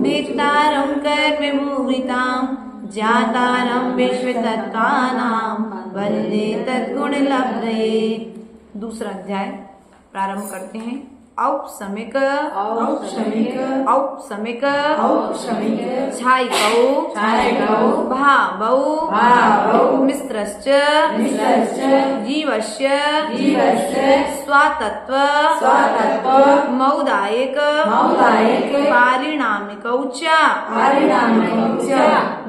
नेतारं कर्ममुहूर्तां ज्ञातारं विश्वतत्त्वानां वन्दे तद्गुणलब्धये। दूसरा अध्याय प्रारंभ करते हैं। औपसमिक औपसमिक छायिकौ भावौ मिश्रश्च जीवस्य स्वातत्व मौदायिक पारिणामिकौ च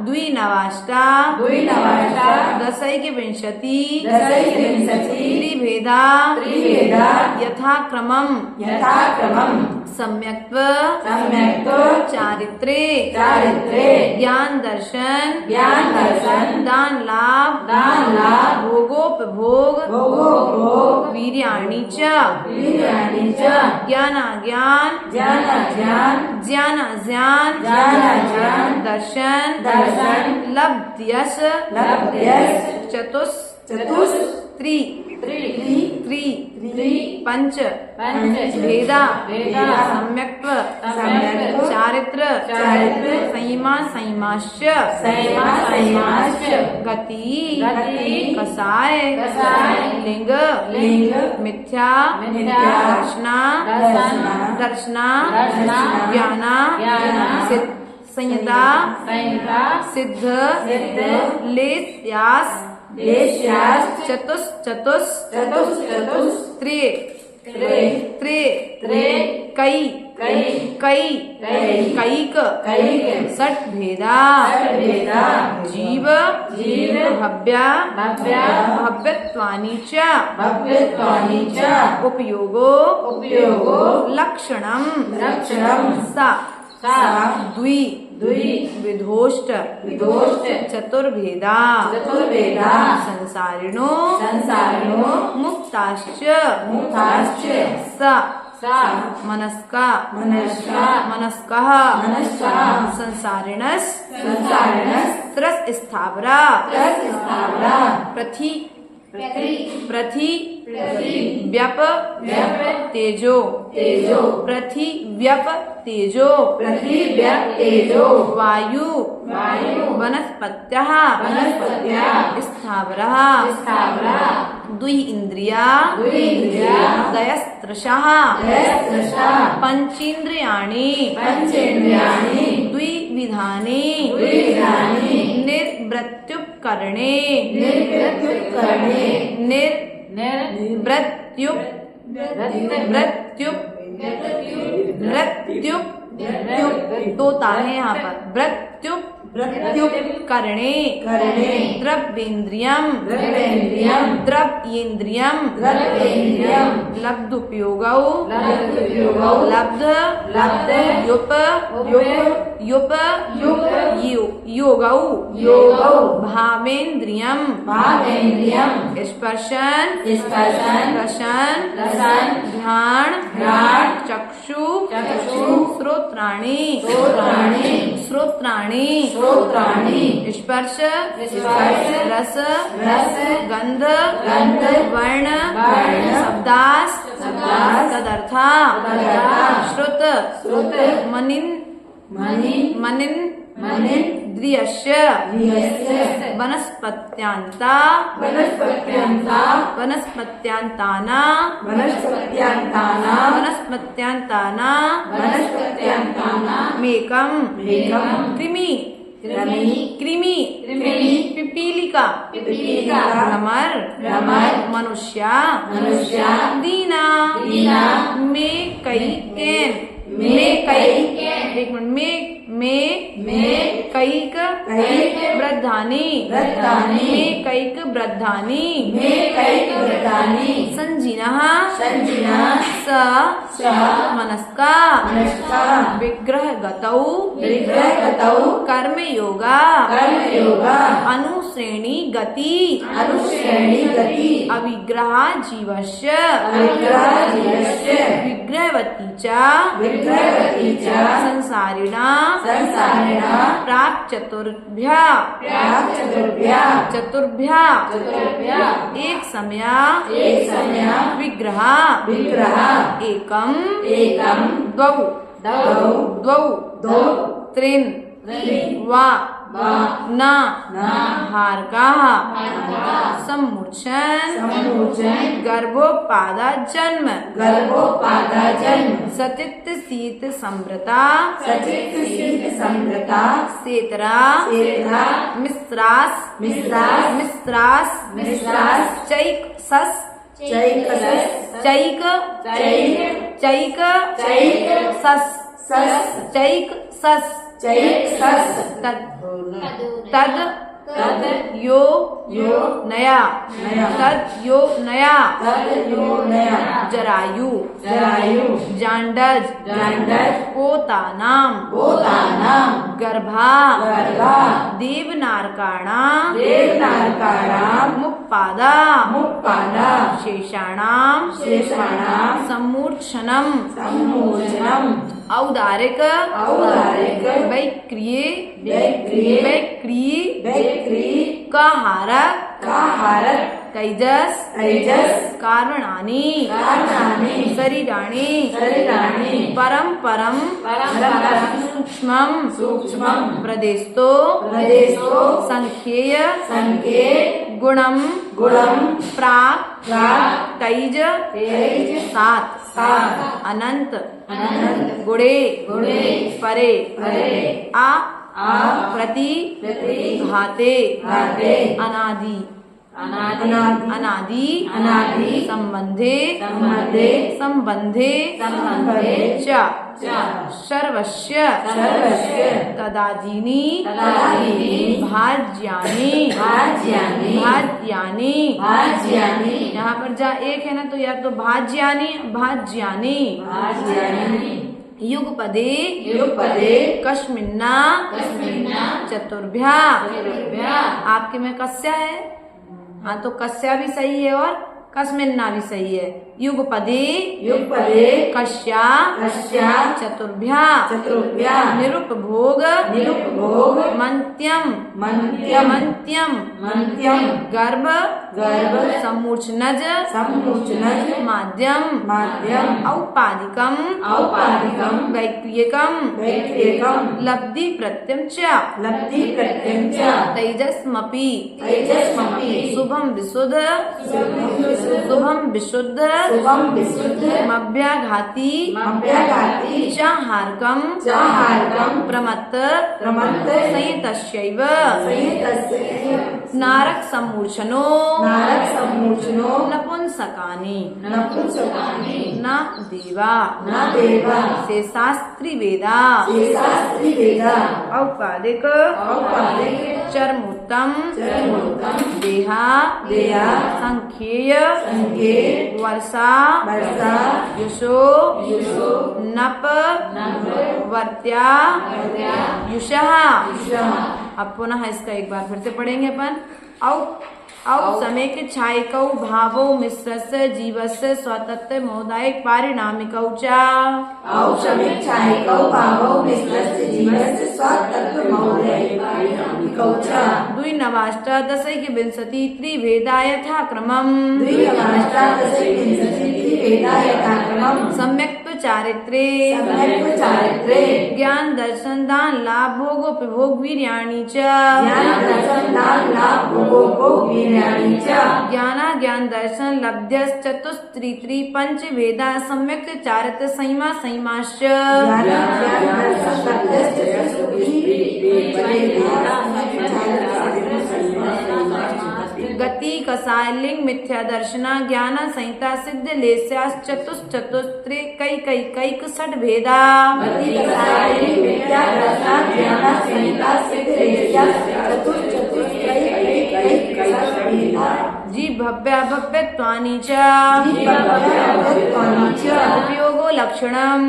द्विनवाष्टा दशैकविंशति त्रिभेदा यथाक्रमं सम्यक्त्व चारित्रे ज्ञान दर्शन दान लाभ भोगोपभोग वीर्याणि च ज्ञानाज्ञान दर्शन लब्ध्यस चतुस्त्री पंच भेदा सम्यक्त्व चारित्र संयमाश्च गति कसाय लिंग मिथ्या दर्शना ज्ञाना संयता सिद्ध लेस्यास चतुस्त्रे कैक षट भेदा जीव भव्यत्वानि च उपयोगो लक्षणं सा विधोष्ट चतुर्भेदा संसारिणो मुक्ताश्च मनस्कः संसारिणस् स्थावरा प्रथि व्यप तेजो वायु वनस्पत्यः स्थावरः द्वि इंद्रिया दयस्त्रशः पंचेन्द्रियाणि द्विविधानि निर्वृत्युपकरणे दो ताले यहाँ पर करणे द्रव्येन्द्रियम लब्धुपयोगौ लब्ध योगौ भावेन्द्रियम स्पर्शन रसन ध्यान चक्षु श्रोत्राणि स्पर्श रस गंध वर्ण शब्दास तदर्था श्रुत मनिन्द्रियस्य वनस्पत्यांताना कृमि पिपीलिका भ्रमर मनुष्या दीना में कैक वृद्धानि संजीनः स मनस्का विग्रहगतौ कर्मयोगा अनुश्रेणी गति अविग्रहा जीवस्य विग्रहवती च संसारिणा प्राक् चतुर्भ्या एक समया विग्रह एकम द्वौ द्वौ त्रिन वा न हार्काः सम्मूर्छन् गर्भोपादा जन्म सतित शीत संवृता सेतरा मिश्रास चैक सस चैक सस तद यो नया जरायु जांडज पोतानाम गर्भा देवनारकाणाम मुक्पादा शेषाणाम सम्मूर्छनम औदारिक वैक्रिये काहारक तैजस कारणानि शरीराणि परम सूक्ष्मं प्रदेस्तो संख्येय गुणम प्राक तैज सात अनंत गुणे परे आ प्रति घाते अनादि संबंधे च सर्वस्य तदादीनि भाज्यानि यहाँ पर जा एक है ना, तो या तो भाज्यानि युगपदे कस्मिन्ना चतुर्भ्या। आपके में कस्या है, हाँ तो कस्या भी सही है और कस्मिन्ना भी सही है। युगपदे कस्या चतुर्भ्या निरुपभोग मन्त्यम गर्भ सम्मूर्छनज माध्यम औपाधिकम वैक्रियकम लब्धि प्रत्यम च तैजस्मपि शुभम विशुद्ध मभ्याघाती चाहार्कम प्रमत्त संहितस्यैव नारक सम्मूर्छनो नपुंसकानि न देवा शेषास्त्री वेदा औपादिक चर्मोत्तम देहा संख्येय वर्षा युषो नप वर्त्या युषः। अब पुनः इसका एक बार फिर से पढ़ेंगे अपन। औ समय के छायिकौ भावौ मिश्रस्य जीवस्य स्वतत्व मोदायिक पारिणामिकौ च द्विनवाष्टादशैक विंशति त्रिभेदा यथाक्रमम् सम्यक् चारित्रे ज्ञान दर्शन दान लाभ भोगोपभोग वीर्याणि च ज्ञान दर्शन लब्ध्यश्चतुस्त्रि पंच वेदा सम्यक् चारित्र संयमाश्च गति कसाय लिंग मिथ्या दर्शना ज्ञान संहिता सिद्ध लेस्याश्चतुश्चतुस्त्रि कैक षड भेदा जी भव्याभव्यत्वानि च उपयोगो लक्षणम्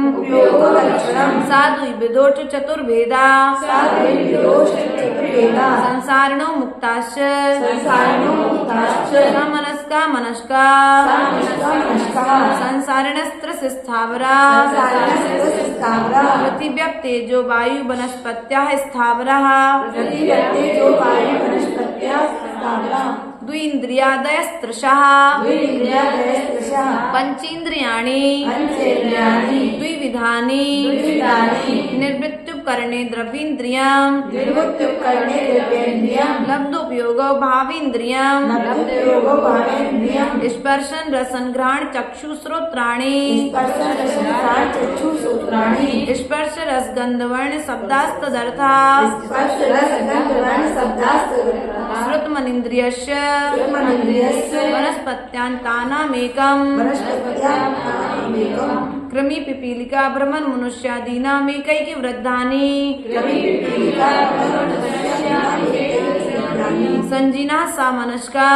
साधुविदोष चतुर्भेदा संसारिणो मुक्ताश्च मनस्का संसारिणस्त्रस्य स्थावरा पृथिव्याः तेजो वायु वनस्पत्याः स्थावराः द्विन्द्रियादयस्त्रशः पंचेन्द्रियाणि द्विविधानि निर्वृत्युपकरणे द्रव्येन्द्रियम् लब्धोपयोगो भावेन्द्रियम् स्पर्शन रसन ग्रहण चक्षु श्रोत्राणि स्पर्श रस गंध वर्ण शब्दास्तदर्था श्रुतमनिन्द्रियस्य वनस्पत्यान्तानामेकम् कृमि पिपीलिका भ्रमण मनुष्यादीनामेकैकी वृद्धानि संजीना सामनस्का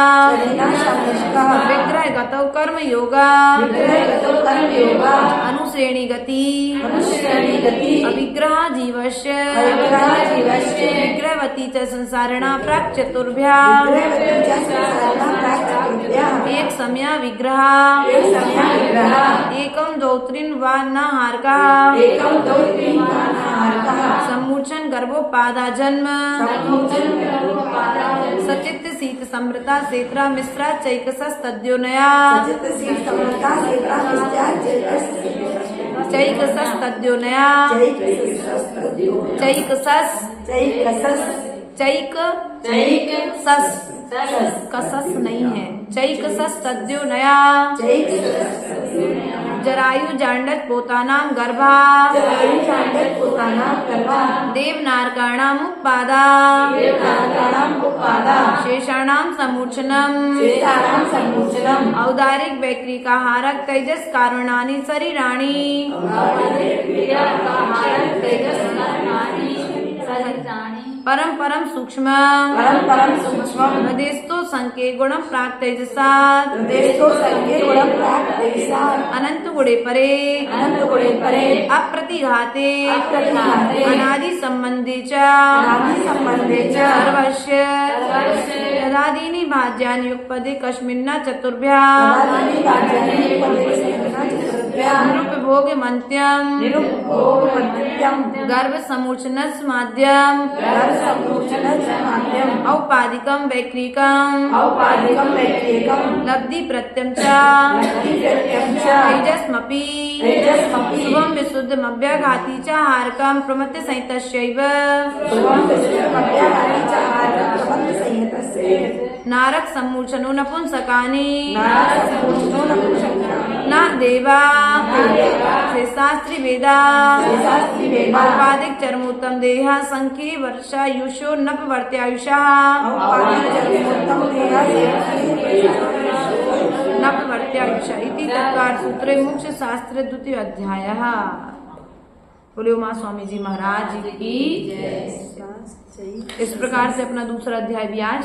विग्रह गतौ कर्म योगा अनुश्रेणी गति अविग्रह जीवस्य विग्रहवती च संसारिणा प्राक् चतुर्भ्या एक समय विग्रह एकं द्वौ त्रीन् वा न हार्कः सम्मूर्छन गर्भोपादा जन्म सचित शीत समृता सेत्रा मिश्रा चैकसस्तद्योनया चैकसस्तद्योनया चैकसस कसस नहीं है चैकसस्तद्योनया जरायु जांडत पोतानाम गर्भा देवनारकाणाम उत्पादा शेषाणाम समूर्छनम औदारिक वैक्रिकाहारक तेजस कारुणानि शरीराणि परम परम सूक्ष्म हृदयस्थो संके गुणम प्राप्त तेजसात् अनंत गुणे परे अप्रतिघाते अनादि संबंधे च सर्वस्य यदादीनि भाज्यानि युक्पदे कस्मिन्न चतुर्भ्या निरुपभोग मन्त्यम गर्भ समूर्छनस माध्यम औपाधिकम वैक्रिकम लब्धि प्रत्यम च तेजस्मपि शुभम विशुद्धमभ्याघाती च हारकम प्रमत्य संहितस्यैव नारक सम्मूर्छनो नपुंसकानि न देवा शास्त्री वेदा औपाधिक चरमोत्तम देहा संख्ये वर्षायुषो नपवर्त्यायुषा नपवर्त्यायुषा इति तत्कार सूत्रे मोक्ष शास्त्र द्वितीय अध्यायः। बोले उमा स्वामी जी महाराज की इस प्रकार से अपना दूसरा अध्याय भी आज